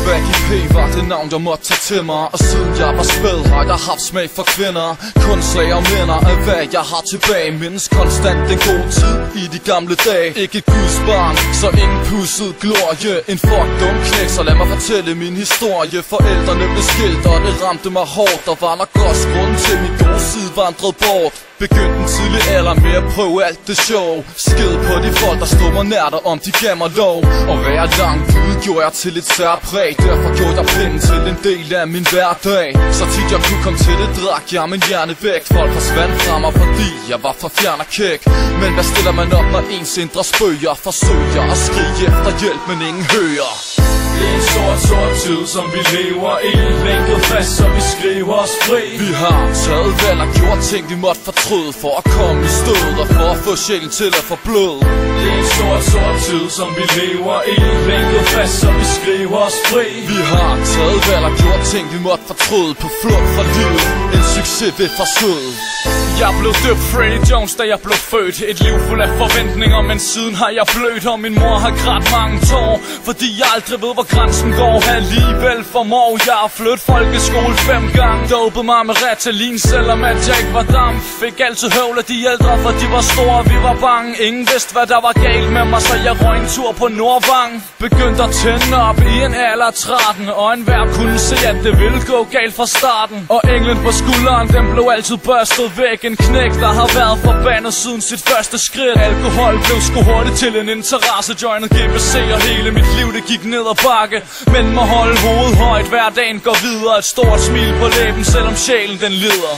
Baggy P var det navn, jeg måtte tage til mig. Og siden jeg var spæd, har jeg haft smag for kvinder. Kun slag og minder af hvad jeg har tilbage. Mindes konstant den gode tid i de gamle dage. Ikke et gudsbarn, så ingen pusset glorie. En fuck dum knæk, så lad mig fortælle min historie. Forældrene blev skilt, og det ramte mig hårdt. Der var nok også grund til min gode side vandrede bort. Begyndte en tidlig alder med at prøve alt det sjov. Skid på de folk, der stod mig nær dig, om de gav mig lov. Og være langt ude gjorde jeg til et særpræg. Derfor gjorde jeg penge til en del af min hverdag. Så tit jeg kunne komme til det, drak jeg min hjerne væk. Folk forsvandt fra mig, fordi jeg var for fjern og kæk. Men hvad stiller man op, når ens indre spøger? Forsøger at skrige efter hjælp, men ingen hører. Det er en sort tid, som vi lever i. Lænket fast, så vi skriver os fri. Vi har taget valg og gjort ting, vi måtte fortryde. For at komme i stød og for at få sjælen til at få blod. Det er en sort tid, som vi lever i. Lænket fast, så vi skriver os fri. Vi har taget valg og gjort ting, vi måtte fortryde. På flugt fra livet, en succes ved forsøg. Jeg blev døbt Freddie Jones, da jeg blev født. Et liv fuld af forventninger, men siden har jeg blødt. Og min mor har grædt mange tår, fordi jeg aldrig ved, hvor grænsen går. Alligevel formår jeg at flytte folkeskole 5 gange. Dopede mig med Ritalin, selvom at jeg ikke var dam. Fik altid høvl af de ældre, for de var store og vi var bange. Ingen vidste, hvad der var galt med mig, så jeg røg en tur på Nordvang. Begyndte at tænde op i en alder 13, og enhver kunne se, at det ville gå galt fra starten. Og englen på skulderen, den blev altid børstet væk. En knæk, der har været forbandet siden sit første skridt. Alkohol blev sgu hurtigt til en interesse. Joined GBC og hele mit liv, det gik ned ad bakke. Men må holde hovedet højt, hver dagen går videre. Et stort smil på læben, selvom sjælen den lider.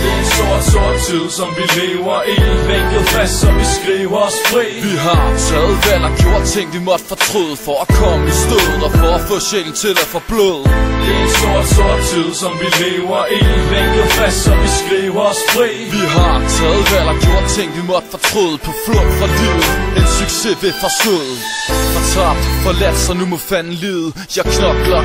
Det er en sort tid, som vi lever i. Lænket fast, så vi skriver os fri. Vi har taget valg og gjort ting, vi måtte fortryde. For at komme i stød og for at få sjælen til at få blod. Det er en sort tid, som vi lever i. Lænket fast, så vi skriver os fri. Vi har taget valg og gjort ting, vi måtte fortryde. På flugt fra livet, en succes ved forsøg. Fortabt, forladt, så nu må fanden lide. Jeg knokler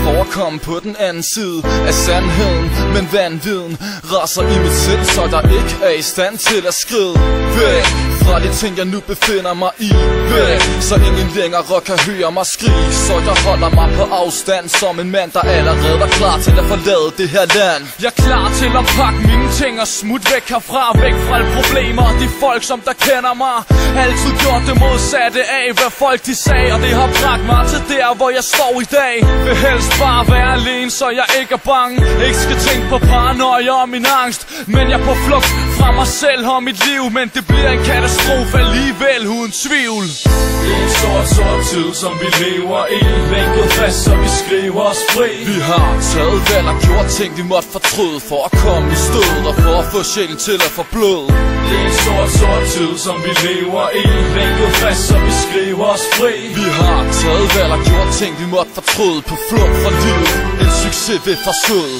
for at komme på den anden side af sandheden. Men vanviden raser i mit sind, så der ikke er i stand til at skride væk fra de ting, jeg nu befinder mig i. Væk, så ingen længere kan høre mig skrige. Så jeg holder mig på afstand som en mand, der allerede er klar til at forlade det her land. Jeg er klar til at pakke mine ting og smutte væk herfra. Væk fra alle problemer, de folk som der kender mig. Altid gjort det modsatte af hvad folk de sagde, og det har bragt mig til der hvor jeg står i dag. Vil helst bare være alene, så jeg ikke er bange. Ikke skal tænke på paranoia og min angst, men jeg er på flugt fra mig selv og mit liv. Men det bliver en katastrofe alligevel, uden tvivl. Det er en sort tid, som vi lever i. Lænket fast, så vi skriver os fri. Vi har taget valg og gjort ting, vi måtte fortryde. For at komme i stød og for at få sjælen til at få blod. Det er en sort tid, som vi lever i. Lænket fast, så vi skriver os fri. Vi har taget valg og gjort ting, vi måtte fortryde. På flugt fra livet, en succes ved forsøg.